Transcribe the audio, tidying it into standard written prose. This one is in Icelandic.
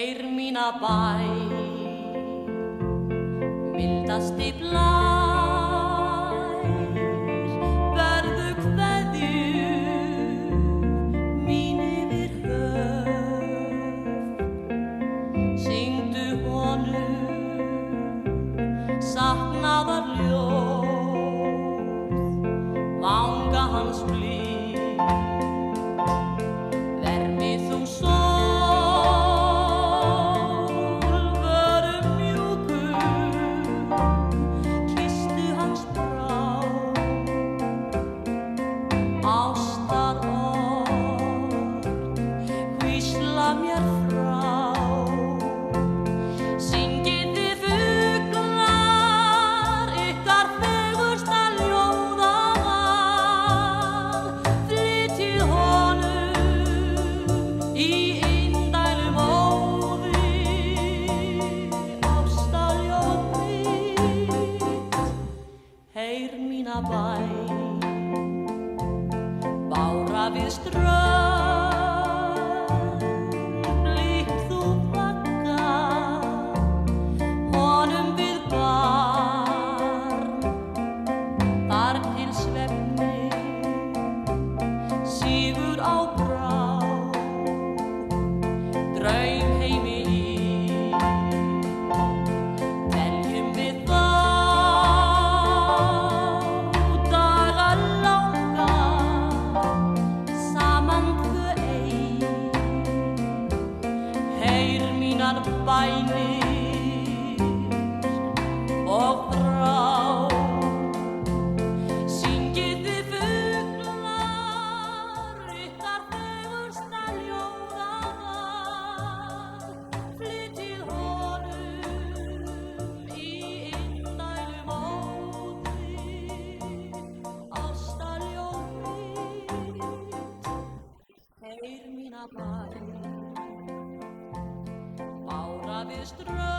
heyr mína bæn, mildasti blær, berðu kveðju mín yfir höf, syngdu honum saknaðarljóð, vanga hans blíð, vermi þú mér frá, syngið þið fuglar ykkar fegursta ljóðaval, flytjið honum í indælum óði, ástarljóð mitt, heyr mína bæn, bára við strönd. Sígur á brá, draumheimi í, teljum við þá daga langa, saman tvö ein, heyr mínar bænir og þrá. Heyr mína bæn, bára við strönd.